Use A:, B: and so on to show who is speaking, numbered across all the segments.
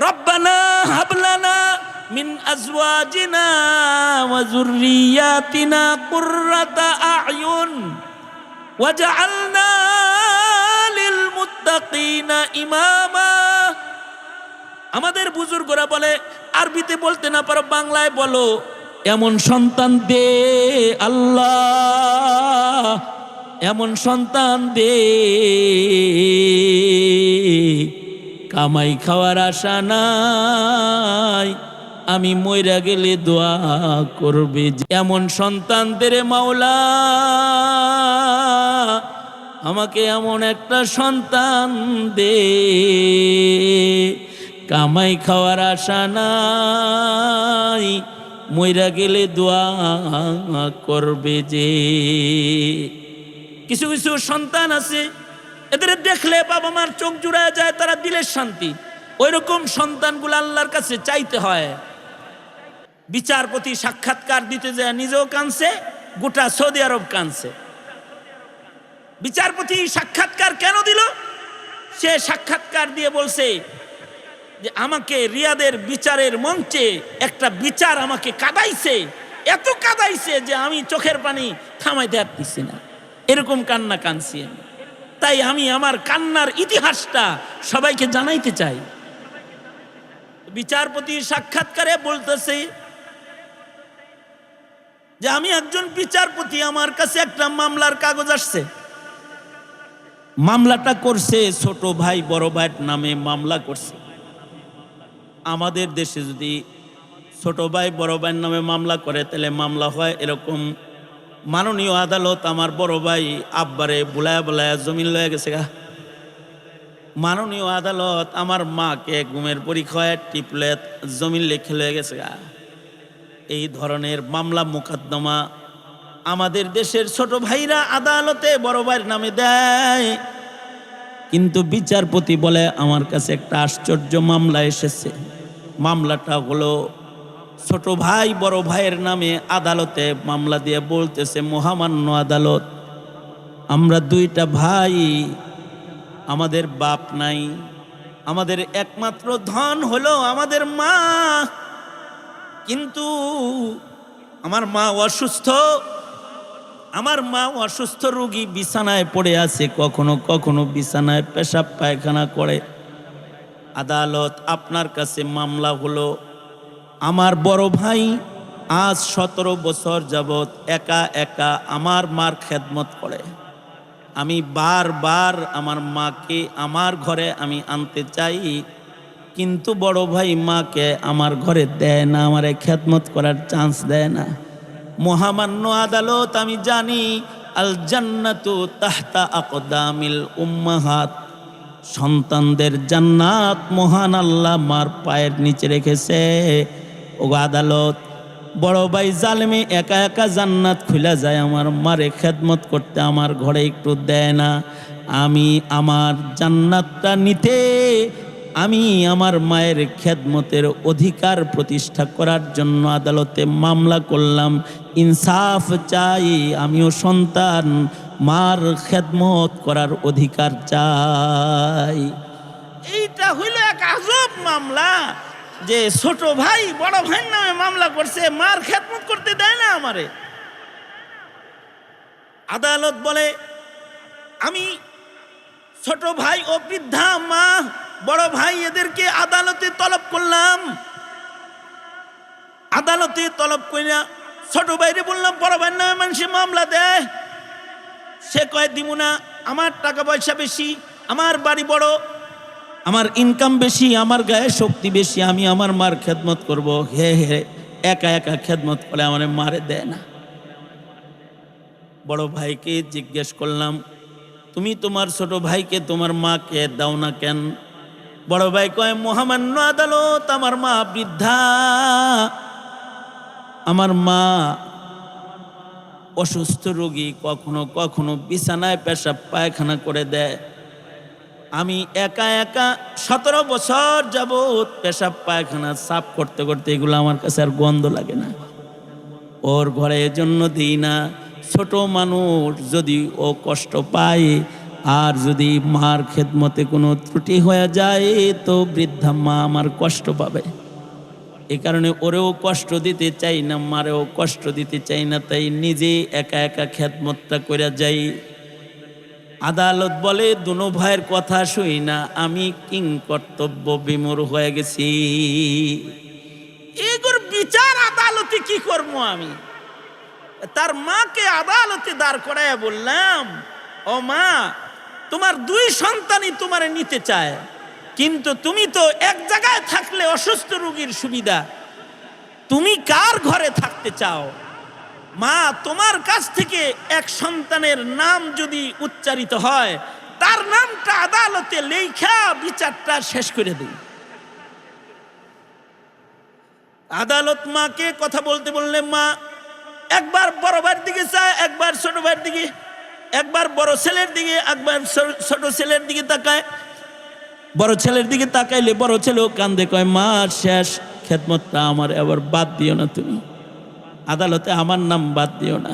A: রব্বানা হাবলানা মিন আজওয়াজিনা ওয়া যুররিয়াতিনা কুররাতা আ'য়ুন ওয়াজআলনা লিল মুত্তাকিনা ইমামা। আমাদের বুজুর্গরা বলে, আরবিতে বলতে না পারো বাংলায় বলো, এমন সন্তান দে আল্লাহ, এমন সন্তান দে কামাই খাওয়ার আশা নাই, আমি মইরা গেলে দোয়া করবে। এমন সন্তান দে রে মাওলা, আমাকে এমন একটা সন্তান দে কামাই খাওয়ার আশা নাই, মইরা গেলে দোয়া করবে যে। কিছু কিছু সন্তান আছে, এদের দেখলে বাবা মার চোখ জুড়ায় যায়, তারা দিলের শান্তি। ওই রকম সন্তানগুলো আল্লাহর কাছে চাইতে হয়। বিচারপতি সাক্ষাৎকার দিতে যায় নিজেও কাঁদছে, গোটা সৌদি আরব কাঁদছে। বিচারপতি সাক্ষাৎকার কেন দিল? সে সাক্ষাৎকার দিয়ে বলছে যে আমাকে রিয়াদের বিচারের মঞ্চে একটা বিচার আমাকে কাঁদাইছে, এত কাঁদাইছে যে আমি চোখের পানি থামাইতে পারতেছি না, এরকম কান্না কাঁদছি। তাই আমি আমার কান্নার ইতিহাসটা সবাইকে জানাইতে চাই। বিচারপতি সাক্ষাৎকারে বলতেছে যে আমি একজন বিচারপতি, আমার কাছে একটা মামলার কাগজ আসছে। মামলাটা করছে ছোট ভাই বড় ভাইয়ের নামে মামলা করছে। আমাদের দেশে যদি ছোট ভাই বড় ভাইয়ের নামে মামলা করে তাহলে মামলা হয় এরকম, মাননীয় আদালত আমার বড় ভাই আব্বারে বুলায়া বুলায়া জমিন লয়ে গেছে গা, মাননীয় আদালত আমার মাকে ঘুমের পরীক্ষায় টিপলে জমিন লেখে লয়ে গেছে গা। এই ধরনের মামলা মোকদ্দমা আমাদের দেশের ছোট ভাইরা আদালতে বড় ভাইয়ের নামে দেয়। কিন্তু বিচারপতি বলে আমার কাছে একটা আশ্চর্য মামলা এসেছে। মামলাটা হলো ছোট ভাই বড় ভাইয়ের নামে আদালতে মামলা দিয়ে বলতেছে, মহামান্য আদালত, আমরা দুইটা ভাই, আমাদের বাপ নাই, আমাদের একমাত্র ধন হলো আমাদের মা, কিন্তু আমার মা অসুস্থ, আমার মা অসুস্থ রোগী, বিছানায় পড়ে আছে, কখনো কখনো বিছানায় পেশাব পায়খানা করে। আদালত, আপনার কাছে মামলা হলো আমার বড় ভাই আজ 17 বছর যাবৎ একা একা আমার মার খেদমত করে। আমি বারবার আমার মাকে আমার ঘরে আমি আনতে চাই, কিন্তু বড় ভাই মাকে আমার ঘরে দেয় না, আমারে খেদমত করার চান্স দেয় না। মহামান্য আদালত, আমি জানি আল জান্নাতু তাহতা আকদামিল উম্মাহাত, সন্তানদের জান্নাত মহান আল্লাহ মার পায়ের নিচে রেখেছে। ও আদালত, বড় ভাই জালেমে একা একা জান্নাত খুলে যায়, আমার মারে খেদমত করতে আমার ঘরে একটু দেয় না। আমি আমার জান্নাতটা নিতে, আমি আমার মায়ের খেদমতের অধিকার প্রতিষ্ঠা করার জন্য আদালতে মামলা করলাম। ইনসাফ চাই, আমিও সন্তান, মার খেদমত করার অধিকার চাই। এইটা হইল এক আজব মামলা, যে ছোট ভাই বড় ভাইয়ের নামে মামলা করছে, মার খেদমত করতে দেয় না আমারে। আদালত বলে, আমি ছোট ভাই ও বৃদ্ধা মা বড় ভাই এদেরকে আদালতে তলব করলাম। আদালতে তলব কইরা ছোট ভাইরে বললাম বড় ভাইয়ের নামে মানুষে মামলা দেয়, সে কয় দিমু না, আমার টাকা পয়সা বেশি, আমার বাড়ি বড়, আমার ইনকাম বেশি, আমার গায়ে শক্তি বেশি, আমি আমার মার খেদমত করব। হে হে একা একা খেদমত করে আমার মারে দেয় না। বড় ভাইকে জিজ্ঞেস করলাম, তুমি তোমার ছোট ভাইকে তোমার মাকে দাও না কেন? বড় ভাই কয়, মহামান্য আদালত, আমার মা বৃদ্ধা, আমার মা অসুস্থ রোগী, কখনো কখনো বিছানায় পেশাব পায়খানা করে দেয়। আমি একা একা 17 বছর যাবৎ পেশাব পায়খানা সাফ করতে করতে এগুলো আমার কাছে আর গন্ধ লাগে না, ওর ঘরে এজন্য দিই না। ছোট মানুষ যদি ও কষ্ট পায়, আর যদি মার খেদমতে কোনো ত্রুটি হয়ে যায় তো বৃদ্ধা মা আমার কষ্ট পাবে। এই কারণে ওরেও কষ্ট দিতে চাই না, মারেও কষ্ট দিতে চাই না, তাই নিজে একা একা খেদমতটা করে যাই। আদালত বলে দুনো ভাইয়ের কথা শুই না, আমি কিং কর্তব্য বিমূঢ় হয়ে গেছি। এগুর বিচার আদালতে কি করবো আমি? তার মাকে আদালতে দাঁড় করাইয়া বললাম, ও মা, তোমার দুই সন্তানই তোমারে নিতে চায়, কিন্তু তুমি তো এক জায়গায় থাকলে অসুস্থ রোগীর সুবিধা, তুমি কার ঘরে থাকতে চাও? মা, তোমার কাছ থেকে এক সন্তানের নাম যদি উচ্চারিত হয়, তার নামটা আদালতে লেখা বিচারটা শেষ করে দিই। আদালত মাকে কথা বলতে বললে মা একবার বড় ভাইয়ের দিকে চায়, একবার ছোট ভাইয়ের দিকে, একবার বড় ছেলের দিকে, একবার ছোট ছেলের দিকে তাকায়। বড় ছেলের দিকে তাকাইলে বড় ছেলেও কান্দে, কয় মা শেষ, খেদমতটা আমার আবার বাদ দিও না, তুমি আদালতে আমার নাম বাদ দিও না।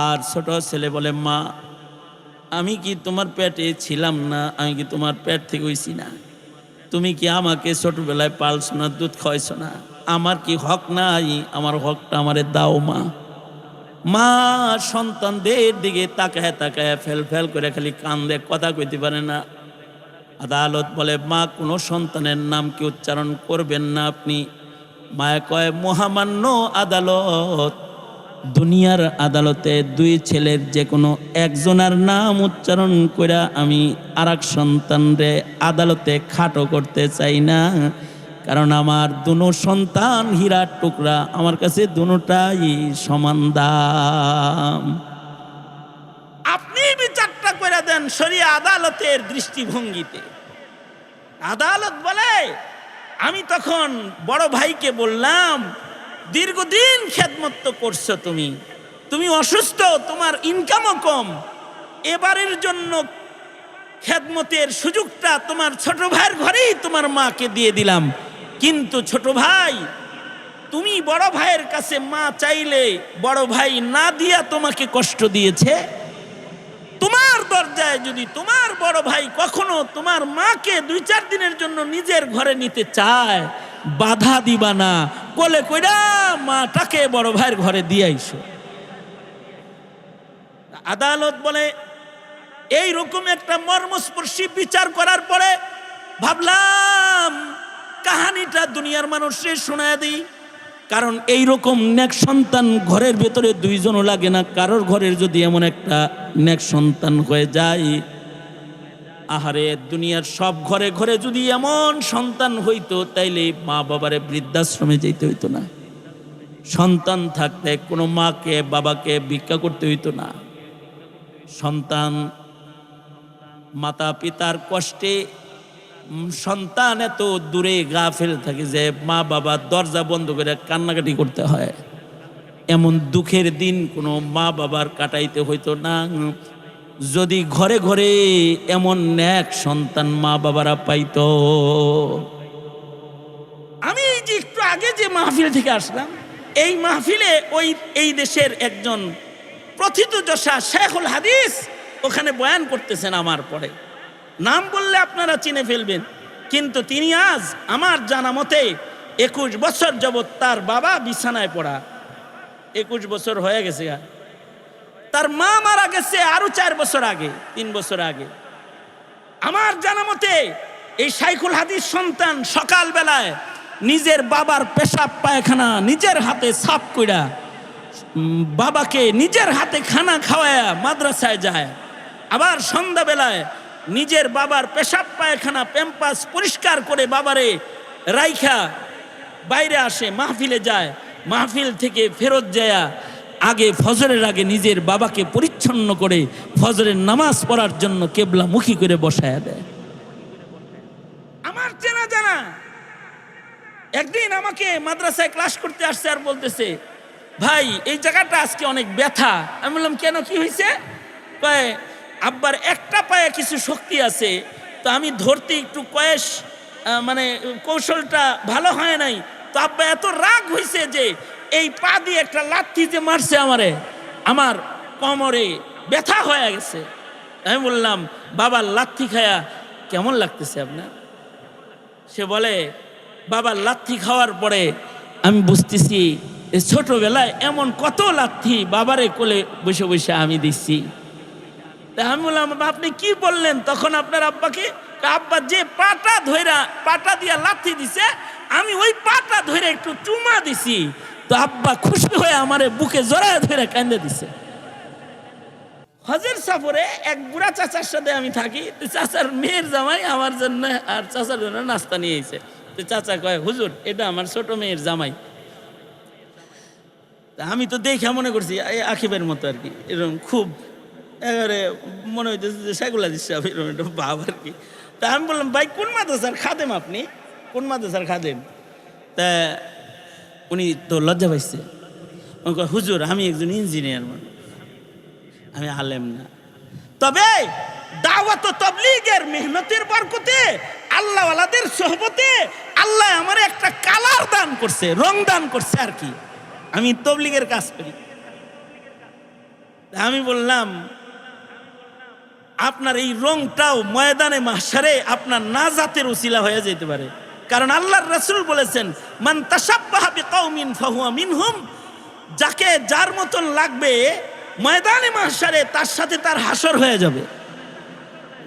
A: আর ছোট ছেলে বলে, মা আমি কি তোমার পেটে ছিলাম না? আমি কি তোমার পেট থেকে হইছি না? তুমি কি আমাকে ছোটবেলায় পালছো না, দুধ খাওয়াইছো না? আমার কি হক নাই? আমার হকটা আমারে দাও মা। মা সন্তানদের দিকে তাকায় তাকায় ফেল ফেল করে খালি কান্দে, কথা কইতে পারে না। আদালত বলে, মা কোনো সন্তানের নাম কি উচ্চারণ করবেন না আপনি? মায়া কয়, মহামান্য আদালত, দুনিয়ার আদালতে দুই ছেলের যে কোনো একজনের নাম উচ্চারণ করে আমি আর এক সন্তানরে আদালতে খাটো করতে চাই না, কারণ আমার দুনো সন্তান হীরার টুকরা, আমার কাছে দুটাই সমান দাম। আপনি বিচারটা করে দেন শরিয়া আদালতের দৃষ্টিভঙ্গিতে। আদালত বলে, আমি তখন বড় ভাইকে বললাম, দীর্ঘদিন খেদমত তো করছো, তুমি অসুস্থ, তোমার ইনকামও কম, এবারের জন্য খেদমতের সুযোগটা তোমার ছোট ভাইয়ের ঘরেই তোমার মাকে দিয়ে দিলাম। কিন্তু ছোট ভাই, তুমি বড় ভাইয়ের কাছে মা চাইলে বড় ভাই না দিয়া তোমাকে কষ্ট দিয়েছে। তোমার দরজায় যদি তোমার বড় ভাই কখনো তোমার মাকে 2-4 দিনের জন্য নিজের ঘরে নিতে চায়, বাধা দিবা না, কোলে কইরা মাটাকে বড় ভাইয়ের ঘরে দিয়ে আইসো। আদালত বলে, এই রকম একটা মর্মস্পর্শী বিচার করার পরে ভাবলাম কাহিনীটা দুনিয়ার মানুষের শোনায় দিই, কারণ এই রকম নেক সন্তান ঘরের ভেতরে দুইজনও লাগে না। কারোর ঘরের যদি এমন একটা নেক সন্তান হয়ে যায়, আহারে দুনিয়ার সব ঘরে ঘরে যদি এমন সন্তান হইতো, তাইলে মা বাবারে বৃদ্ধাশ্রমে যেতে হইতো না, সন্তান থাকতে কোনো মাকে বাবাকে ভিক্ষা করতে হইতো না। সন্তান মাতা পিতার কষ্টে সন্তান এত দূরে গাফেল থাকে যে মা বাবা দরজা বন্ধ করে কান্নাকাটি করতে হয়। এমন দুঃখের দিন কোনো মা বাবার কাটাইতে হইতো না যদি ঘরে ঘরে এমন নেক সন্তান মা বাবারা পাইতো। আমি এই যে একটু আগে যে মাহফিল থেকে আসলাম, এই মাহফিলে এই দেশের একজন প্রথিতযশা শেখুল হাদিস ওখানে বয়ান করতেছেন। আমার পরে নাম বললে আপনারা চিনে ফেলবেন, কিন্তু তিনি আজ আমার জানা মতে 21 বছর যাবৎ তার বাবা বিছানায় পড়া। 21 বছর হয়ে গেছে। তার মা মারা গেছে আরো 4 বছর আগে, 3 বছর আগে। আমার জানা মতে এই শাইখুল হাদিস সন্তান সকাল বেলায় নিজের বাবার পেশাব পায়খানা নিজের হাতে সাফ কইরা বাবাকে নিজের হাতে খানা খাওয়ায়া মাদ্রাসায় যায়, আবার সন্ধ্যা বেলায় নিজের বাবার পেশাব পায়খানা প্যাম্পাস পরিষ্কার করে বাবারে রাইখা বাইরে আসে, মাহফিলে যায়, মাহফিল থেকে ফেরত যায় আগে ফজরের আগে নিজের বাবাকে পরিচ্ছন্ন করে ফজরের নামাজ পড়ার জন্য কেবলামুখী করে বসায়া দেয়। আমার চেনা জানা একদিন আমাকে মাদ্রাসায় ক্লাস করতে আসছে আর বলতেছে, ভাই এই জায়গাটা আজকে অনেক ব্যথা। আমি বললাম, কেন, কি হয়েছে? কয়, আব্বার একটা পায়ে কিছু শক্তি আছে, তো আমি ধরতে একটু মানে কৌশলটা ভালো হয় নাই, তো আব্বা এত রাগ হয়েছে যে এই পা দিয়ে একটা লাথি যে মারছে আমার কোমরে ব্যথা হয়ে গেছে। আমি বললাম, বাবার লাথি খায়া কেমন লাগতেছে আপনার? সে বলে, বাবার লাথি খাওয়ার পরে আমি বুঝতেছি ছোটবেলায় এমন কত লাথি বাবারে কোলে বসে বসে আমি দিচ্ছি। তা আমি বললাম, আপনি কি বললেন তখন আপনার আব্বাকে? আব্বা যে পাটা দিয়া লাথি দিছে, আমি ওই পাটা ধরে একটু চুমা দিছি, তো আব্বা খুশি হয়ে আমারে বুকে জড়ায় ধরে কান্দে দিছে। হজের সফরে এক বুড়া চাচার সাথে আমি থাকি, চাচার মেয়ের জামাই আমার জন্য আর চাচার জন্য নাস্তা নিয়ে এসে। তো চাচা কয়, হুজুর এটা আমার ছোট মেয়ের জামাই। আমি তো দেখে মনে করছি আখিবের মতো আর কি, এরকম খুব এবারে মনে হইতেছে যে সেগুলা দিচ্ছে এরকম একটা ভাব আর কি। তা আমি বললাম, ভাই কোন মাদ্রাসার খাদেম আপনি? কোন মাদ্রাসার খাদেম? তা উনি তো লজ্জা পাইছে। উনি কয়, হুজুর আমি একজন ইঞ্জিনিয়ার মানুষ, আমি আলেম না। তবে দাওয়াত ও তাবলীগের মেহনতের বরকতে, আল্লাহওয়ালাদের সোহবতে আল্লাহ আমার একটা কালার দান করছে, রং দান করছে আর কি, আমি তাবলীগের কাজ করি। আমি বললাম, আপনার এই রংটাও ময়দানে মাহশারে আপনার নাজাতের উসিলা হয়ে যেতে পারে। কারণ আল্লাহর রাসূল বলেছেন, মান তাশাব্বাহা বিকাউমিন ফাহুয়া মিনহুম, যাকে যার মতন লাগবে ময়দানে মাহশারে তার সাথে তার হাসর হয়ে যাবে।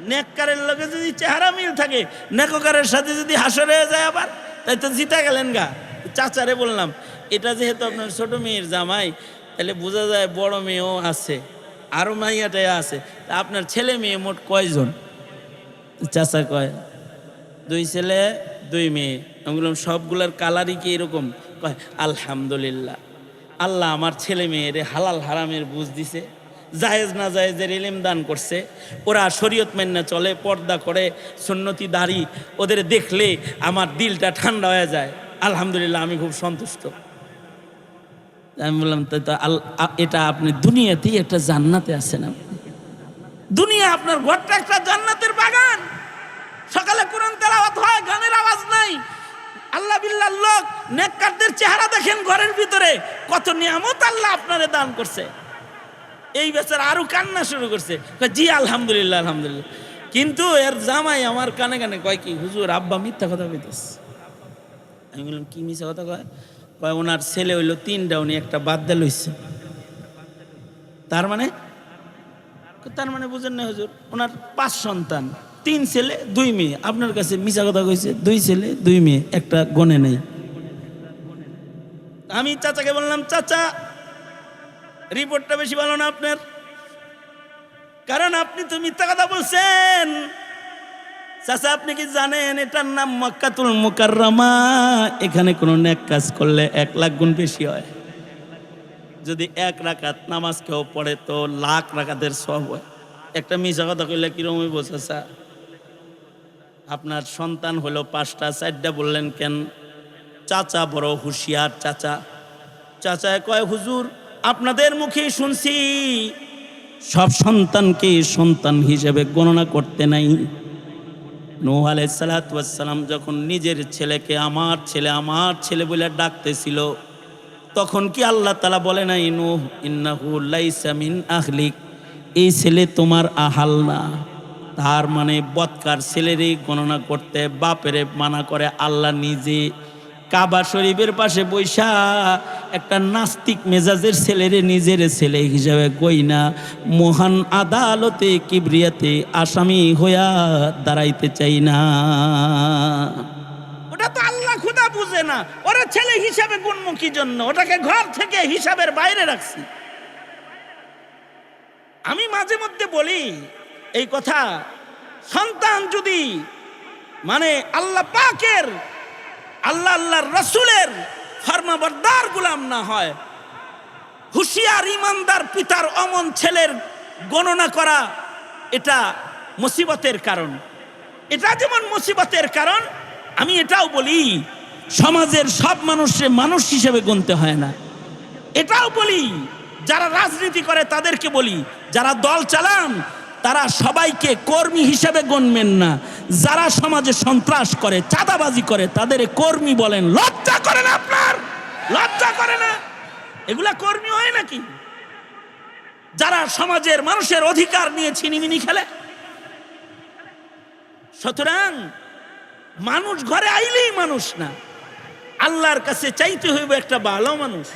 A: নেককারের লগে যদি চেহারা মিল থাকে, নেককারের সাথে যদি হাসর হয়ে যায় আবার, তাই তো জিতে গেলেন গা। চাচারে বললাম, এটা যেহেতু আপনার ছোট মেয়ের জামাই, তাহলে বোঝা যায় বড় মেয়েও আছে, আরো মাইয়াটাই আছে। তা আপনার ছেলে মেয়ে মোট কয়জন? চাচা কয়, 2 ছেলে 2 মেয়ে। আমি বললাম, সবগুলার কালারই কি এরকম? কয়, আলহামদুলিল্লাহ, আল্লাহ আমার ছেলে মেয়েরে হালাল হারামের বুঝ দিছে, জায়েজ না জায়েজের ইলম দান করছে, ওরা শরীয়ত মেনে চলে, পর্দা করে, সুন্নতি দাড়ি, ওদের দেখলে আমার দিলটা ঠান্ডা হয়ে যায়। আলহামদুলিল্লাহ, আমি খুব সন্তুষ্ট। আমি বললাম, এটা আপনি দুনিয়াতেই একটা জান্নাতে আছেন। দুনিয়া আপনার ঘরটা একটা জান্নাতের বাগান। সকালে কোরআন তেলাওয়াত হয়, গানের আওয়াজ নাই, আল্লাহ বিল্লাহ লোক, নেককারদের চেহারা দেখেন ঘরের ভিতরে, কত নিয়ামত আল্লাহ আপনারে দান করছে। এই বেচারা আরো কান্না শুরু করছে, জি আলহামদুলিল্লাহ আলহামদুলিল্লাহ। কিন্তু এর জামাই আমার কানে কানে কয় কি, হুজুর আব্বা মিথ্যা কথা কইতেছে। আমি বললাম, কি মিথ্যা কথা কয়? কয়, ওনার ছেলে হইলো 3টা, উনি একটা বাদ দিয়ে লইছে। তার মানে বুঝেন না হুজুর, ওনার 5 সন্তান, 3 ছেলে 2 মেয়ে। আপনার কাছে মিথ্যা কথা কইছে, 2 ছেলে 2 মেয়ে, একটা গনে নেই। আমি চাচাকে বললাম, চাচা রিপোর্টটা বেশি ভালো না আপনার, কারণ আপনি তো মিথ্যা কথা বলছেন। চাচা আপনি কি জানেন এটার নাম মক্কাতুল মুকাররমা? এখানে কোনো নেক কাজ করলে 1 লাখ গুণ বেশি হয়। যদি 1 রাকাত নামাজ কেউ পড়ে তো 1 লাখ রাকাতের সওয়াব হয়। একটা মিথ্যা কথা কইলে কিরকম হইব চাচা? আপনার সন্তান হলো 5টা, 4টা বললেন কেন? চাচা বড় হুঁশিয়ার। চাচা কয়, হুজুর আপনাদের মুখেই শুনছি সব সন্তানকে সন্তান হিসেবে গণনা করতে নাই। নূহ আলাইহিস সালাতু ওয়াস সালাম যখন নিজের ছেলেকে আমার ছেলে বলে ডাকতেছিল, তখন কি আল্লাহ তাআলা বলে নাই, নূহ ইন্নাহু লাইসা মিন আহলিক, এই ছেলে তোমার আহাল না? তার মানে বদকার ছেলেরই গণনা করতে বাপেরে মানা করে আল্লাহ নিজে। কাবা শরীফের পাশে বৈশা একটা নাস্তিক মেজাজের ছেলেরে নিজের ছেলে হিসাবে গইনা মহান আদালতে কিবরিয়াতে আসামি হইয়া দাঁড়াইতে চাই না। ওটা তো আল্লাহ খুদা বুঝে না, ওরা ছেলে হিসাবে গুণমুখী জন্য ওটাকে ঘর থেকে হিসাবের বাইরে রাখছি। আমি মাঝে মধ্যে বলি এই কথা, সন্তান যদি মানে আল্লাহ পাকের আল্লাহর রাসূলের ফরমাবরদার গোলাম না হয়, হুঁশিয়ার ইমানদার পিতার অমন ছেলের গণনা করা এটা মুসিবতের কারণ। এটা যেমন মুসিবতের কারণ, আমি এটাও বলি সমাজের সব মানুষকে মানুষ হিসেবে গুনতে হয় না। এটাও বলি যারা রাজনীতি করে তাদেরকে বলি, যারা দল চালান তারা সবাইকে কর্মী হিসেবে গণবেন না। যারা সমাজে সন্ত্রাস করে, চাঁদাবাজি করে, তাদের কর্মী বলেন। লজ্জা করে না আপনার? লজ্জা করে না? এগুলা কর্মী হয় নাকি? যারা সমাজের মানুষের অধিকার নিয়ে ছিনিমিনি খেলে। সুতরাং মানুষ ঘরে আইলেই মানুষ না, আল্লাহর কাছে চাইতে হইবে একটা ভালো মানুষ।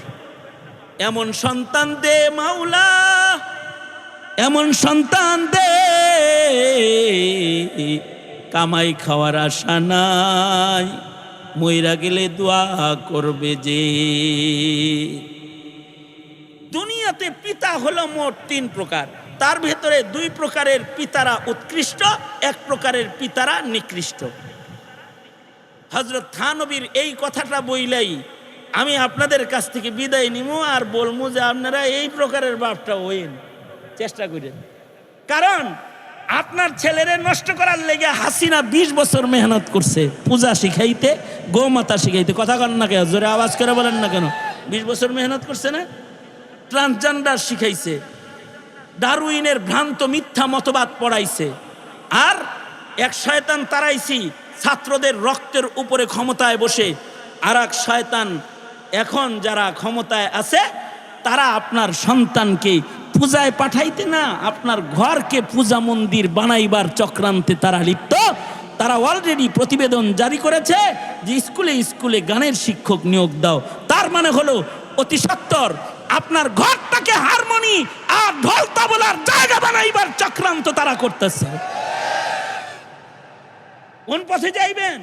A: এমন সন্তান দে মাওলা, এমন সন্তান দে কামাই খাওয়ার আশা নাই, মইরা গেলে দোয়া করবে যে। দুনিয়াতে পিতা হলো মোট 3 প্রকার, তার ভেতরে 2 প্রকারের পিতারা উৎকৃষ্ট, 1 প্রকারের পিতারা নিকৃষ্ট। হযরত থানবীর এই কথাটা বইলাই আমি আপনাদের কাছ থেকে বিদায় নিব, আর বলবো যে আপনারা এই প্রকারের বাপটা হইন, চেষ্টা করেন। কারণ আপনার ছেলেরে নষ্ট করার লেগে হাসিনা 20 বছর মেহনত করছে, পূজা শিখাইতে, গোমাতা শিখাইতে। কথা কন না কেন, জোরে আওয়াজ করে বলেন না কেন? 20 বছর মেহনত করছে না? ট্রান্সজেন্ডার শিখাইছে, ডারউইনের ভ্রান্ত মিথ্যা মতবাদ পড়াইছে, আর এক শয়তান তারাইছি ছাত্রদের রক্তের উপরে ক্ষমতায় বসে, আর এক শয়তান এখন যারা ক্ষমতায় আছে তারা আপনার সন্তানকে পূজায় পাঠাইতে না, আপনার ঘরকে পূজা মন্দির বানাইবার চক্রান্তে তারা লিপ্ত। তারা অলরেডি প্রতিবেদন জারি করেছে যে স্কুলে স্কুলে গানের শিক্ষক নিয়োগ দাও। তার মানে হলো অতি সত্বর আপনার ঘরটাকে হারমোনি আর ঢোল তাবলার জায়গা বানাইবার চক্রান্ত তারা করতেছে। কোন পথে যাইবেন?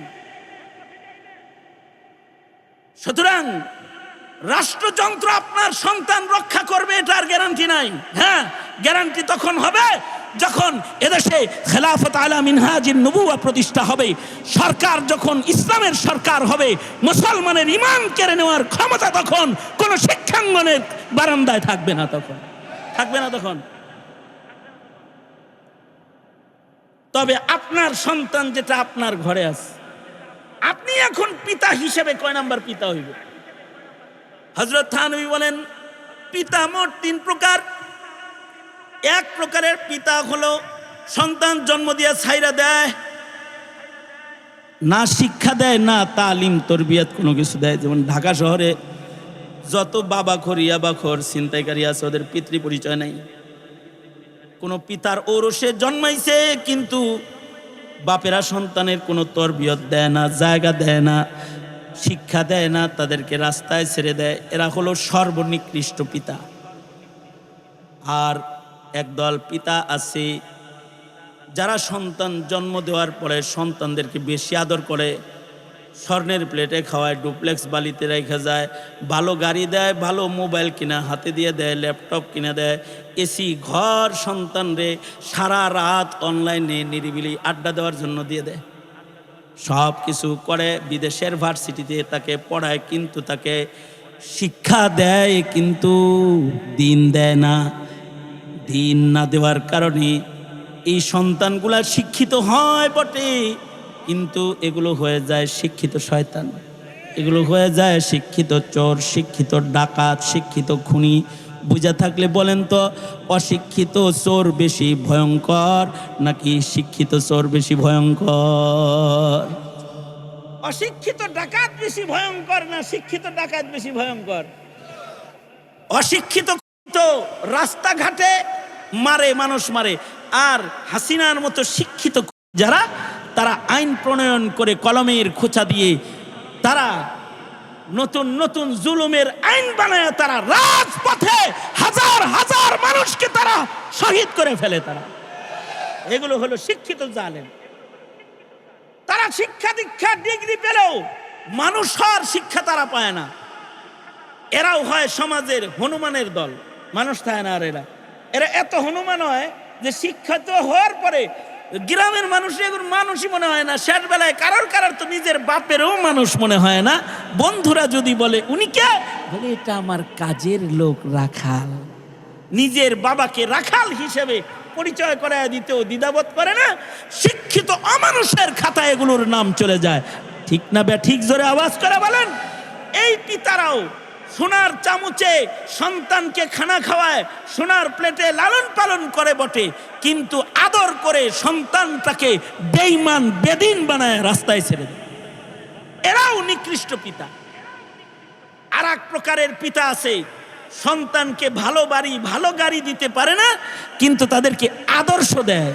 A: সুতরাং রাষ্ট্রযন্ত্র আপনার সন্তান রক্ষা করবে এটার গ্যারান্টি নাই। হ্যাঁ, গ্যারান্টি তখন হবে যখন এদেশে খেলাফত আলা মিনহাজিন নবুওয়া প্রতিষ্ঠা হবে, সরকার যখন ইসলামের সরকার হবে, মুসলমানের ঈমান কেড়ে নেওয়ার ক্ষমতা তখন কোন শিক্ষাঙ্গনের বারান্দায় থাকবে না, তখন থাকবে না তখন। তবে আপনার সন্তান যেটা আপনার ঘরে আছে, আপনি এখন পিতা হিসেবে কয় নাম্বার পিতা হইবে? হযরত থানবী বলেন পিতা মোট 3 প্রকার। 1 প্রকারের পিতা হলো সন্তান জন্ম দিয়ে ছাইরা দেয়, না শিক্ষা দেয়, না তালিম তরবিয়ত কোনো কিছু দেয়। যেমন ঢাকা শহরে যত বাবাখোর ইয়াবাখোর ছিনতাইকারী আছে, ওদের পিতৃ পরিচয় নাই। কোনো পিতার ঔরসে জন্মাইছে কিন্তু বাপেরা সন্তানের কোনো তরবিয়ত দেয় না, জায়গা দেয় না, শিক্ষা দেয় না, তাদেরকে রাস্তায় ছেড়ে দেয়। এরা হলো সর্বনিকৃষ্ট পিতা। আর একদল পিতা আছে যারা সন্তান জন্ম দেওয়ার পরে সন্তানদেরকে বেশি আদর করে, স্বর্ণের প্লেটে খাওয়ায়, ডুপ্লেক্স বালিতে রেখে যায়, ভালো গাড়ি দেয়, ভালো মোবাইল কিনা হাতে দিয়ে দেয়, ল্যাপটপ কিনে দেয়, এসি ঘর সন্তানরে সারা রাত অনলাইনে নিরিবিলি আড্ডা দেওয়ার জন্য দিয়ে দেয়, সব কিছু করে। বিদেশের ভার্সিটিতে তাকে পড়ায়, কিন্তু তাকে শিক্ষা দেয়, কিন্তু দিন দেয় না। দিন না দেওয়ার কারণে এই সন্তানগুলা শিক্ষিত হয় বটে, কিন্তু এগুলো হয়ে যায় শিক্ষিত শয়তান, এগুলো হয়ে যায় শিক্ষিত চোর, শিক্ষিত ডাকাত, শিক্ষিত খুনি। বুঝা থাকলে বলেন তো, অশিক্ষিত চোর বেশি ভয়ঙ্কর নাকি শিক্ষিত চোর বেশি ভয়ঙ্কর? অশিক্ষিত ডাকাত বেশি ভয়ঙ্কর না শিক্ষিত ডাকাত বেশি ভয়ঙ্কর? অশিক্ষিত তো রাস্তাঘাটে মারে, মানুষ মারে, আর হাসিনার মতো শিক্ষিত যারা, তারা আইন প্রণয়ন করে কলমের খোঁচা দিয়ে তারা নতুন নতুন জুলুমের আইন বানায়, তারা রাজপথে হাজার হাজার মানুষকে তারা শহীদ করে ফেলে। তারা এগুলো হলো শিক্ষিত জালেম। তারা শিক্ষা দীক্ষা ডিগ্রি পেলেও মানুষ হওয়ার শিক্ষা তারা পায় না। এরাও হয় সমাজের হনুমানের দল, মানুষ থাকে না। আর এরা এত হনুমান হয় যে শিক্ষিত হওয়ার পরে গ্রামের মানুষ এগুলো মানুষই মনে হয় না। শেষ বেলায় কারোর তো নিজের বাপেরও মানুষ মনে হয় না। বন্ধুরা যদি বলে উনি কে, বলে এটা আমার কাজের লোক রাখাল। নিজের বাবাকে রাখাল হিসেবে পরিচয় করায় দিতেও দ্বিধাবোধ করে না। শিক্ষিত অমানুষের খাতায় এগুলোর নাম চলে যায়। ঠিক না বে ঠিক? জোরে আওয়াজ করে বলেন। এই পিতারাও সোনার চামচে সন্তানকে খানা খাওয়ায়, সোনার প্লেটে লালন পালন করে বটে, কিন্তু আদর করে সন্তানটাকে বেঈমান বেদিন বানায় রাস্তায় ছেড়ে দেয়। এরাও নিকৃষ্ট পিতা। আর এক প্রকারের পিতা আছে সন্তানকে ভালো বাড়ি ভালো গাড়ি দিতে পারে না, কিন্তু তাদেরকে আদর্শ দেয়,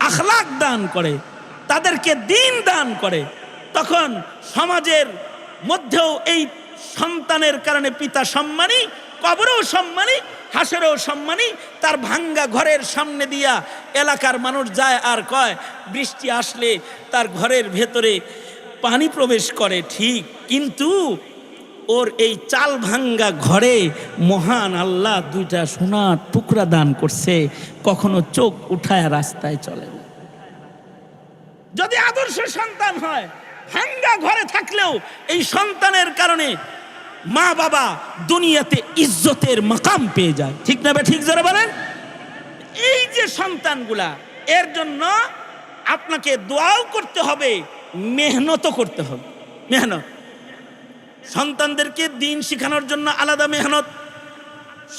A: আখলাক দান করে, তাদেরকে দিন দান করে, তখন সমাজের মধ্যেও এই সন্তানের কারণে পিতা সম্মানী, কবরেও সম্মানী, হাসরেও সম্মানী। তার ভাঙ্গা ঘরের সামনে দিয়া এলাকার মানুষ যায় আর কয় বৃষ্টি আসলে তার ঘরের ভেতরে পানি প্রবেশ করে, ঠিক, কিন্তু ওর এই চাল ভাঙ্গা ঘরে মহান আল্লাহ দুইটা সোনার টুকরা দান করছে, কখনো চোখ উঠায় রাস্তায় চলে না। যদি আদর্শ সন্তান হয়, ভাঙ্গা ঘরে থাকলেও এই সন্তানের কারণে মা বাবা দুনিয়াতে ইজ্জতের মাকাম পেয়ে যায়, ঠিক না? ঠিক যারা বলেন, এই যে সন্তানগুলা, এর জন্য আপনাকে দোয়াও করতে হবে, মেহনতও করতে হবে। মেহনত, সন্তানদেরকে দিন শিখানোর জন্য আলাদা মেহনত,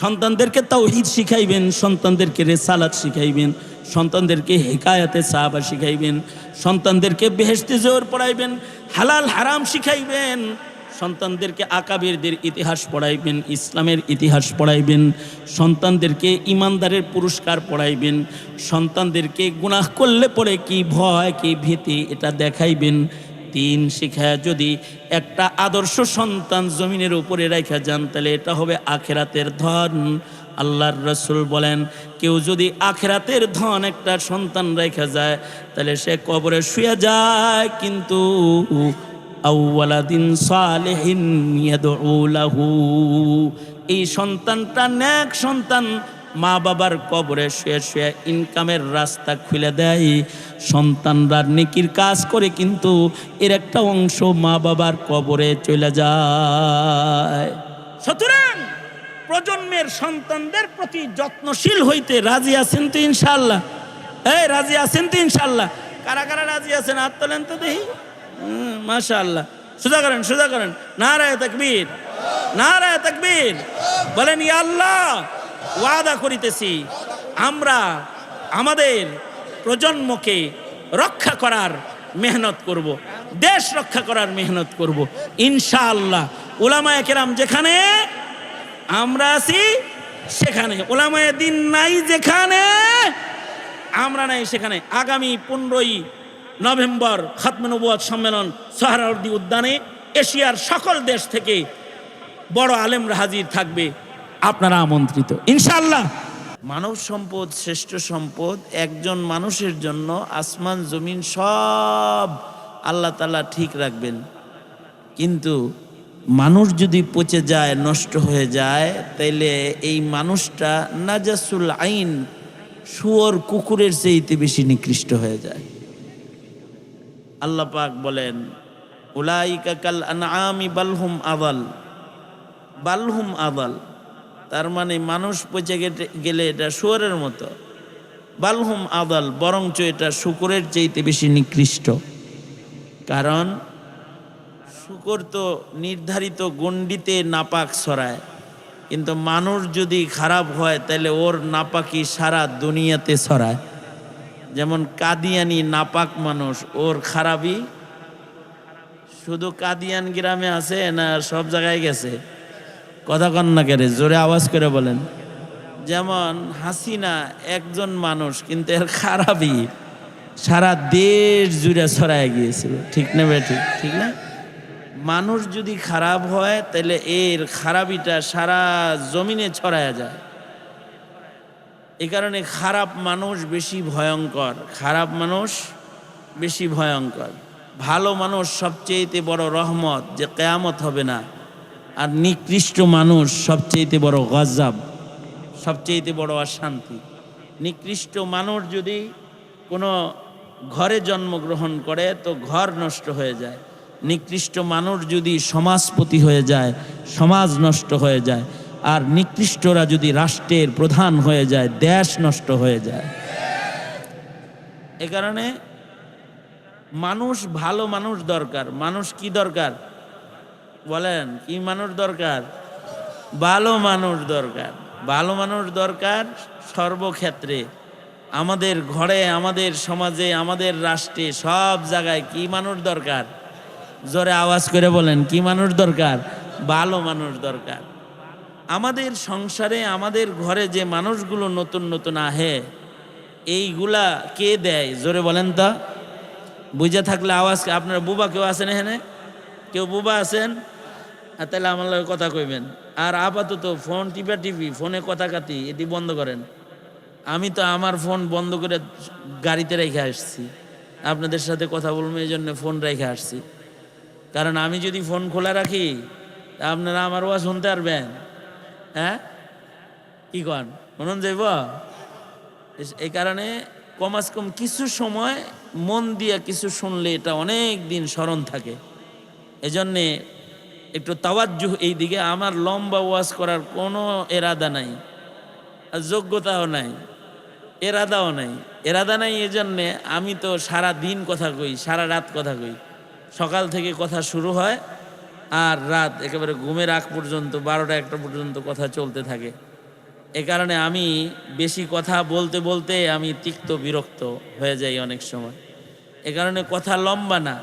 A: সন্তানদেরকে তাওহীদ শিখাইবেন, সন্তানদেরকে রিসালাত শিখাইবেন, সন্তানদেরকে হিকায়াতে সাহাবা শিখাইবেন, সন্তানদেরকে বেহেশতে জোর পড়াইবেন, হালাল হারাম শিখাইবেন, সন্তানদেরকে আকাবিরদের ইতিহাস পড়াইবেন, ইসলামের ইতিহাস পড়াইবেন, সন্তানদেরকে ইমানদারের পুরস্কার পড়াইবেন, সন্তানদেরকে গুনাহ করলে পরে কি ভয় কি ভীতি এটা দেখাইবেন। দিন শিখায় যদি একটা আদর্শ সন্তান জমিনের উপরে রেখে যান, তাহলে এটা হবে আখিরাতের ধন। আল্লাহর রাসূল বলেন, কেউ যদি আখিরাতের ধন একটা সন্তান রেখে যায়, তাহলে সে কবরে শুয়ে যায়, কিন্তু আউওয়ালাদিন সালিহিন ইয়াদউ লাহু, এই সন্তানটা নেক সন্তান মা বাবার কবরে শুয়ে শুয়ে ইনকামের রাস্তা খুলে দেয়। সন্তানরা নেকির কাজ করে, কিন্তু এর একটা অংশ মা বাবার কবরে চলে যায়। সুতরাং প্রজন্মের সন্তানদের প্রতি যত্নশীল হইতে রাজি আছেন তো ইনশাআল্লাহ? এই রাজি আছেন তো ইনশাআল্লাহ? কারা কারা রাজি আছেন হাত তোলেন তো দেখি। মাশাআল্লাহ, সোজা করেন, সোজা করেন। নারায়ে তাকবীর, নারায়ে তাকবীর। বলেন, ইয়া আল্লাহ, ওয়াদা করিতেছি আমরা আমাদের প্রজন্মকে রক্ষা করার মেহনত করব, দেশ রক্ষা করার মেহনত করব ইনশাআল্লাহ। উলামায়ে কেরাম যেখানে, আমরা আছি সেখানে, উলামায়ে দ্বীন নাই যেখানে, আমরা নাই সেখানে। আগামী 15ই নভেম্বর খাতমে নবুয়ত সম্মেলন সোহরাওয়ার্দী উদ্যানে এশিয়ার সকল দেশ থেকে বড় আলেমরা হাজির থাকবে, আপনারা আমন্ত্রিত ইনশাআল্লাহ। মানব সম্পদ শ্রেষ্ঠ সম্পদ। একজন মানুষের জন্য আসমান জমিন সব আল্লাহ তাআলা ঠিক রাখবেন, কিন্তু মানুষ যদি পচে যায়, নষ্ট হয়ে যায়, তাইলে এই মানুষটা নাজাসুল আইন, শুয়োর কুকুরের চেয়ে বেশি নিকৃষ্ট হয়ে যায়। আল্লাহ পাক বলেন, উলাইকা কাল আনআমি বালহুম আদাল, বালহুম আদাল, তার মানে মানুষ পচে গেলে এটা শুয়োরের মতো। বালহুম আদাল, বরঞ্চ এটা শুকরের চাইতে বেশি নিকৃষ্ট। কারণ শুকর তো নির্ধারিত গণ্ডিতে নাপাক ছড়ায়, কিন্তু মানুষ যদি খারাপ হয় তাহলে ওর নাপাকি সারা দুনিয়াতে ছড়ায়। যেমন কাদিয়ানি নাপাক মানুষ, ওর খারাপই শুধু কাদিয়ান গ্রামে আছে না সব জায়গায় গেছে? কথা কন না কেরে, জোরে আওয়াজ করে বলেন। যেমন হাসিনা একজন মানুষ, কিন্তু এর খারাপই সারা দেশ জুড়ে ছড়ায় গিয়েছিল, ঠিক না বে? ঠিক, ঠিক না? মানুষ যদি খারাপ হয় তাহলে এর খারাপিটা সারা জমিনে ছড়ায় যায়। এই কারণে খারাপ মানুষ বেশি ভয়ঙ্কর, খারাপ মানুষ বেশি ভয়ঙ্কর। ভালো মানুষ সবচেয়ে বড় রহমত, যে কিয়ামত হবে না। আর নিকৃষ্ট মানুষ সবচেয়ে বড় গজব, সবচেয়ে বড় অশান্তি। নিকৃষ্ট মানুষ যদি কোনো ঘরে জন্মগ্রহণ করে তো ঘর নষ্ট হয়ে যায়। নিকৃষ্ট মানুষ যদি সমাজপতি হয়ে যায়, সমাজ নষ্ট হয়ে যায়। আর নিকৃষ্টরা যদি রাষ্ট্রের প্রধান হয়ে যায়, দেশ নষ্ট হয়ে যায়। এ কারণে মানুষ, ভালো মানুষ দরকার। মানুষ কি দরকার বলেন? কি মানুষ দরকার? ভালো মানুষ দরকার। ভালো মানুষ দরকার সর্বক্ষেত্রে, আমাদের ঘরে, আমাদের সমাজে, আমাদের রাষ্ট্রে, সব জায়গায়। কি মানুষ দরকার? জোরে আওয়াজ করে বলেন, কি মানুষ দরকার? ভালো মানুষ দরকার। আমাদের সংসারে আমাদের ঘরে যে মানুষগুলো নতুন নতুন আহে এইগুলা কে দেয় জোরে বলেন তো? বুঝে থাকলে আওয়াজ, আপনার বুবা কেউ আছেন এখানে? কেউ বুবা আছেন? আর তাহলে আমার লগে কথা কইবেন। আর আপাতত ফোন টিপি ফোনে কথা কাটি এটি বন্ধ করেন। আমি তো আমার ফোন বন্ধ করে গাড়িতে রেখে আসছি, আপনাদের সাথে কথা বলবো এই জন্য ফোন রেখে আসছি। কারণ আমি যদি ফোন খোলা রাখি আপনারা আমার ওয়াজ শুনতে পারবেন? হ্যাঁ কি কন, মনন যাইব? এই কারণে কমাস কম কিছু সময় মন দিয়ে কিছু শুনলে এটা অনেক দিন স্মরণ থাকে। এজন্যে একটু তাওয়াজ্জুহ এই দিকে। আমার লম্বা ওয়াজ করার কোনো এরাদা নাই, আর যোগ্যতাও নাই, এরাদাও নাই। এরাদা নাই এজন্যে আমি তো সারা দিন কথা কই, সারা রাত কথা কই। সকাল থেকে কথা শুরু হয় আর রাত একেবারে ঘুমের আগ পর্যন্ত 12টা 1টা পর্যন্ত কথা চলতে থাকে। এ কারণে আমি বেশি কথা বলতে বলতে আমি তিক্ত বিরক্ত হয়ে যাই অনেক সময়। এ কারণে কথা লম্বা না,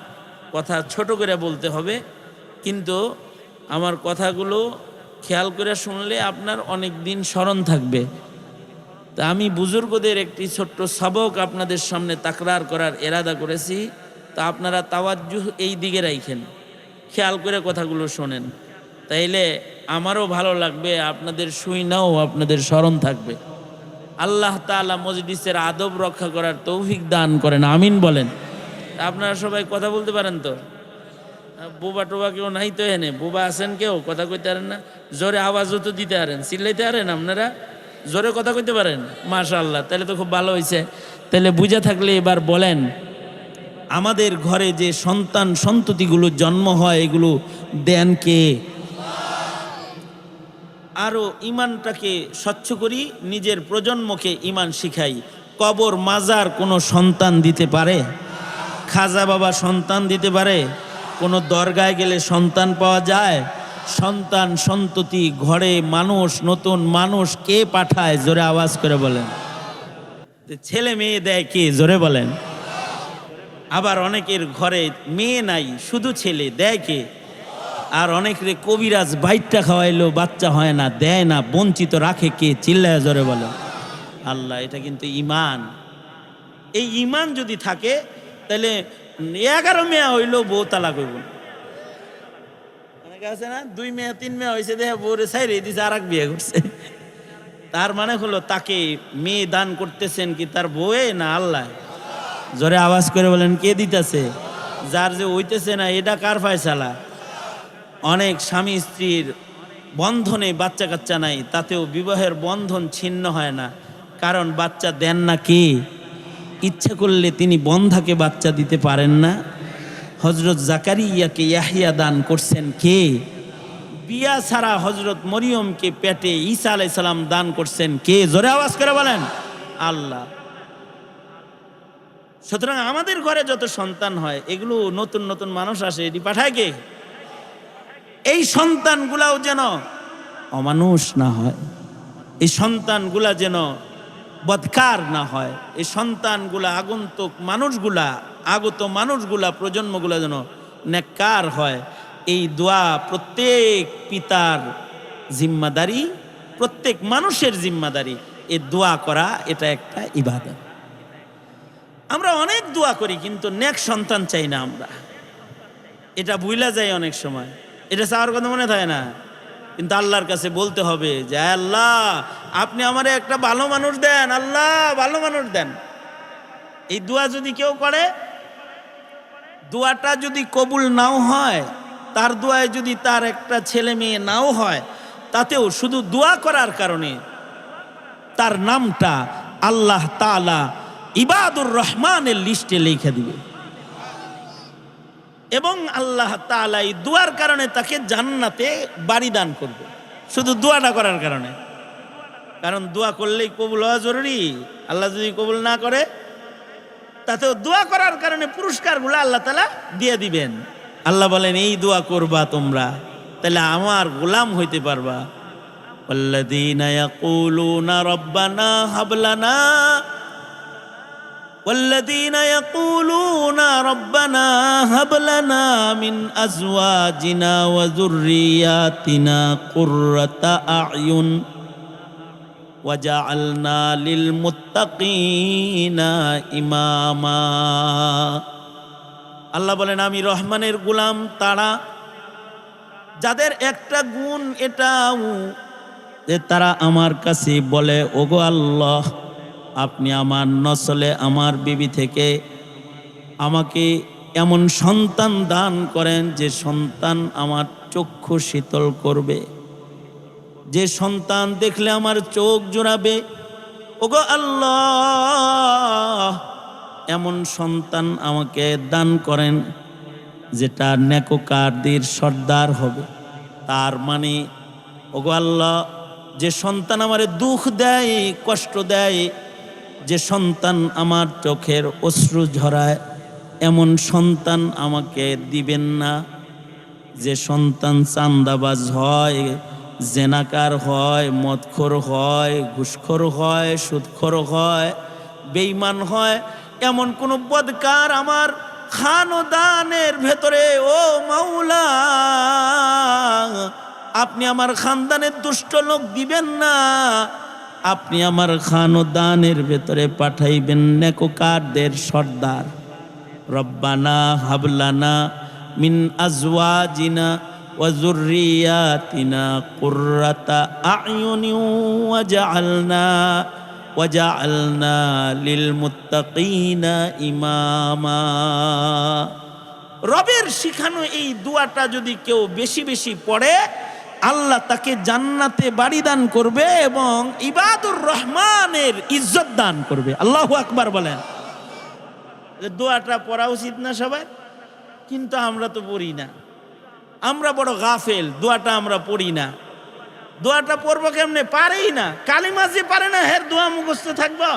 A: কথা ছোট করে বলতে হবে। কিন্তু আমার কথাগুলো খেয়াল করে শুনলে আপনার অনেক দিন স্মরণ থাকবে। তা আমি বুজুর্গদের একটি ছোট্ট সবক আপনাদের সামনে তাকরার করার এরাদা করেছি। তা আপনারা তাওয়াজ্জুহ এই দিকে রাখেন, খেয়াল করে কথাগুলো শোনেন, তাইলে আমারও ভালো লাগবে, আপনাদের শুইনাও আপনাদের স্মরণ থাকবে। আল্লাহ তাআলা মজলিসের আদব রক্ষা করার তৌফিক দান করেন, আমিন বলেন। আপনারা সবাই কথা বলতে পারেন তো? বোবা টোবা কেউ নাই তো এনে? বোবা আছেন কেউ? কথা কইতে পারেন না? জোরে আওয়াজও তো দিতে পারেন, চিল্লাইতে পারেন? আপনারা জোরে কথা কইতে পারেন? মাশাআল্লাহ, তাহলে তো খুব ভালো হয়েছে। তাহলে বুঝে থাকলে এবার বলেন, আমাদের ঘরে যে সন্তান সন্ততিগুলো জন্ম হয় এগুলো দেন কে? আরও ইমানটাকে স্বচ্ছ করি, নিজের প্রজন্মকে ইমান শিখাই। কবর মাজার কোনো সন্তান দিতে পারে? খাজা বাবা সন্তান দিতে পারে? কোনো দরগায় গেলে সন্তান পাওয়া যায়? সন্তান সন্ততি ঘরে মানুষ, নতুন মানুষ কে পাঠায়? জোরে আওয়াজ করে বলেন। ছেলে মেয়ে দেয় কে? জোরে বলেন। আবার অনেকের ঘরে মেয়ে নাই, শুধু ছেলে, দেয় কে? আর অনেকের কবিরাজ বাইটটা খাওয়াইলো বাচ্চা হয় না, দেয় না, বঞ্চিত রাখে কে? চিল্লায় জোরে বলেন। আল্লাহ, এটা কিন্তু ইমান। এই ইমান যদি থাকে তাহলে 11 মেয়া হইলেও বউ তালাক হইব। অনেকে আছে না 2 মেয়া 3 মেয়া হয়েছে, দেখে বউরে ছাইরে দিছে আর এক বিয়ে করছে। তার মানে হলো তাকে মেয়ে দান করতেছেন কি তার বউয়ে না আল্লাহ? জোরে আওয়াজ করে বলেন, কে দিতেছে? যার যে হইতেছে না এটা কার ফয়সালা? অনেক স্বামী স্ত্রীর বন্ধনে বাচ্চা কাচ্চা নাই, তাতেও বিবাহের বন্ধন ছিন্ন হয় না, কারণ বাচ্চা দেন না কে? ইচ্ছা করলে তিনি বন্ধাকে বাচ্চা দিতে পারেন না? হজরত জাকারিয়াকে ইয়াহিয়া দান করছেন কে? বিয়া ছাড়া হজরত মরিয়মকে পেটে ঈসা আলাইহিস সালাম দান করছেন কে? জোরে আওয়াজ করে বলেন, আল্লাহ। সুতরাং আমাদের ঘরে যত সন্তান হয় এগুলো নতুন নতুন মানুষ আসে, এটি পাঠায় কে? এই সন্তানগুলাও যেন অমানুষ না হয়, এই সন্তানগুলা যেন বদকার না হয়, এই সন্তানগুলা আগন্তুক মানুষগুলা, আগত মানুষগুলা, প্রজন্মগুলা যেন নেককার হয়। এই দোয়া প্রত্যেক পিতার জিম্মাদারি, প্রত্যেক মানুষের জিম্মাদারি। এই দোয়া করা এটা একটা ইবাদত। আমরা অনেক দোয়া করি কিন্তু নেক সন্তান চাই না আমরা, এটা ভুলা যায় অনেক সময়। এটা চাওয়ার কথা মনে থাকে না, কিন্তু আল্লাহর কাছে বলতে হবে যে আল্লাহ আপনি আমারে একটা ভালো মানুষ দেন, আল্লাহ ভালো মানুষ দেন। এই দোয়া যদি কেউ করে, দোয়াটা যদি কবুল নাও হয়, তার দোয়ায় যদি তার একটা ছেলে মেয়ে নাও হয়, তাতেও শুধু দোয়া করার কারণে তার নামটা আল্লাহ তাআলা ইবাদুর রহমানের লিস্টে লিখে দিবে, এবং আল্লাহ তাআলা এই দোয়ার কারণে তাকে জান্নাতে বাড়ি দান করবে, শুধু দোয়াটা করার কারণে। কারণ দোয়া করলেই কবুল হওয়া জরুরি, আল্লাহ যদি কবুল না করে তাতেও দোয়া করার কারণে পুরস্কারগুলো আল্লাহ তাআলা দিয়ে দিবেন। আল্লাহ বলেন এই দোয়া করবা তোমরা, তাহলে আমার গোলাম হইতে পারবা। ওয়াল্লাযীনা ইয়াকুলুনা রাব্বানা হাব লানা والذين يقولون ربنا هب لنا من أزواجنا وذرياتنا قرة أعين وجعلنا للمتقين إماما আল্লাহ বলেন আমি রহমানের গোলাম তারা যাদের একটা গুণ এটাও যে তারা আমার কাছে বলে ওগো আল্লাহ আপনি আমার নসলে আমার বিবি থেকে আমাকে এমন সন্তান দান করেন যে সন্তান আমার চক্ষু শীতল করবে, যে সন্তান দেখলে আমার চোখ জোড়াবে। ওগো আল্লাহ এমন সন্তান আমাকে দান করেন যেটা নেককারদের সর্দার হবে। তার মানে ওগো আল্লাহ যে সন্তান আমারে দুঃখ দেয় কষ্ট দেয়, যে সন্তান আমার চোখের অশ্রু ঝরায় এমন সন্তান আমাকে দিবেন না। যে সন্তান চান্দাবাজ হয়, জেনাকার হয়, মদখোর হয়, ঘুষখোর হয়, সুদখোর হয়, বেঈমান হয়, এমন কোন বদকার আমার খানদানের ভেতরে ও মাওলা আপনি আমার খানদানের দুষ্ট লোক দিবেন না। আপনি আমার খানদানের ভেতরে পাঠাইবেন নেককারদের সর্দার। রব্বানা হাবলানা মিন আজওয়াজিনা ওয়া যুররিয়াতিনা কুররাতা আ'য়ুনি ওয়াজআলনা লিল মুত্তাকিনা ইমামা। রবের শিখানো এই দোয়াটা যদি কেউ বেশি বেশি পড়ে আল্লাহ তাকে জান্নাতে বাড়ি দান করবে এবং ইবাদুর রহমানের ইজ্জত দান করবে। আল্লাহু আকবার বলেন। দোয়াটা পড়া উচিত না সবাই? কিন্তু আমরা তো পড়ি না, আমরা বড় গাফেল, দোয়াটা আমরা পড়ি না। দোয়াটা পড়বো কেমনে? পারেই না। কালিমা যে পারে না হের দোয়া মুখস্থ থাকবো,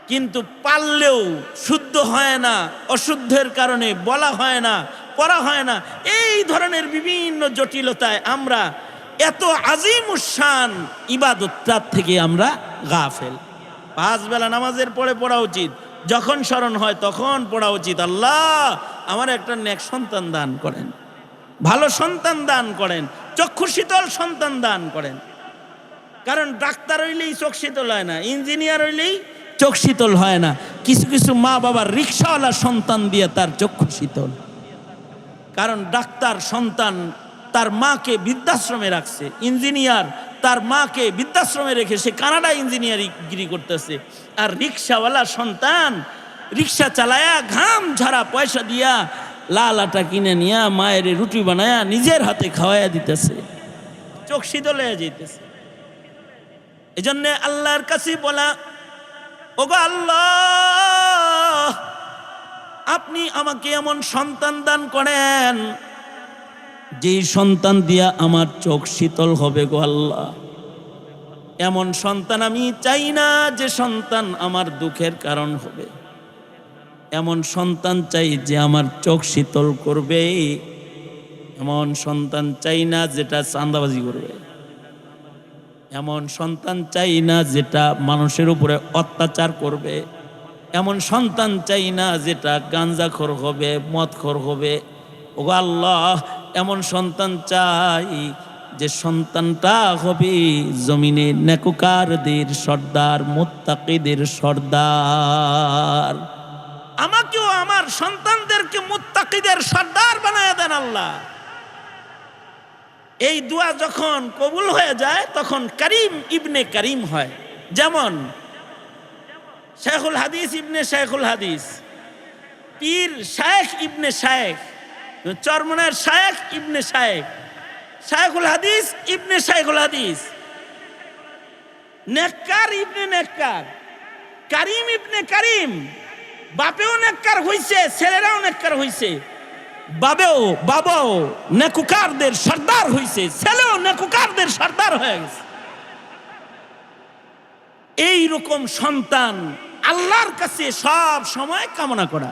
A: কিন্তু পারলেও শুদ্ধ হয় না, অশুদ্ধের কারণে বলা হয় না, পড়া হয় না। এই ধরনের বিভিন্ন জটিলতায় আমরা এত আজিমুশান ইবাদতটার থেকে আমরা গাফেল। 5 বেলা নামাজের পরে পড়া উচিত, যখন স্মরণ হয় তখন পড়া উচিত। আল্লাহ আমার একটা নেক সন্তান দান করেন, ভালো সন্তান দান করেন, চক্ষু শীতল সন্তান দান করেন। কারণ ডাক্তার হইলেই চোখ শীতল হয় না, ইঞ্জিনিয়ার হইলেই চোখ শীতল হয় না। কিছু কিছু মা বাবার রিক্সাওয়ালা সন্তান দিয়ে তার চক্ষু শীতল। কারণ ডাক্তার সন্তান তার মাকে বৃদ্ধাশ্রমে রাখছে, ইঞ্জিনিয়ার তার মাকে বৃদ্ধাশ্রমে রেখে সে কানাডা ইঞ্জিনিয়ারিং করতেছে। আর রিক্সাওয়ালা সন্তান রিক্সা চালায়া ঘাম ঝরা পয়সা দিয়া লাল আটা কিনে নিয়া মায়ের রুটি বানায়া নিজের হাতে খাওয়াইয়া দিতেছে, চোখ শীতল হয়ে যেতেছে। এই জন্য আল্লাহর কাছে বলা, ওগো আল্লাহ আপনি আমাকে এমন সন্তান দান করেন যে সন্তান দিয়া আমার চোখ শীতল হবে। গো আল্লাহ এমন সন্তান আমি চাই না যে সন্তান আমার দুঃখের কারণ হবে। এমন সন্তান চাই যে আমার চোখ শীতল করবে। এমন সন্তান চাই না যেটা চাঁদাবাজি করবে। এমন সন্তান চাই না যেটা মানুষের উপরে অত্যাচার করবে। এমন সন্তান চাই না যেটা গাঞ্জাখোর হবে, মদখোর হবে। ওগো আল্লাহ এমন সন্তান চাই যে সন্তানটা হবে জমিনে নেককারদের সর্দার, মুত্তাকিদের সর্দার। আমাকেও আমার সন্তানদেরকে মুত্তাকিদের সর্দার বানায় দেন আল্লাহ। এই দোয়া যখন কবুল হয়ে যায় তখন করিম ইবনে করিম হয়। যেমন শেখুল হাদিস ইবনে শেখুল হাদিস, পীর শেখ ইবনে শেখ, চরমনের শেখ ইবনে শেখ, শেখুল হাদিস ইবনে শেখুল হাদিস, নেককার ইবনে নেককার, করিম ইবনে করিম। বাপেও নেককার হইছে, ছেলেরাও নেককার হইছে। বাবাও নেককারদের সর্দার হইছে, ছেলেও নেককারদের সর্দার হয়ে গেছে। এই রকম সন্তান আল্লাহর কাছে সব সময় কামনা করা।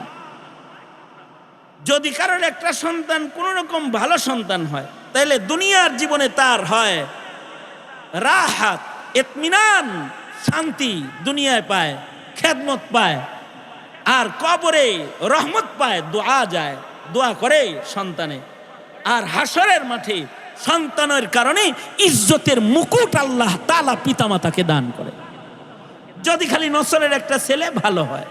A: যদি কারোর একটা সন্তান কোন রকম ভালো সন্তান হয় তাহলে দুনিয়ার জীবনে তার হয় রাহাত, ইতমিনান, শান্তি দুনিয়ায় পায়, খেদমত পায়। আর কবরে রহমত পায়, দোয়া যায়, দোয়া করে সন্তানে। আর হাসরের মাঠে সন্তানের কারণে ইজ্জতের মুকুট আল্লাহ তাআলা পিতামাতাকে দান করে। যদি খালি নসলের একটা ছেলে ভালো হয়,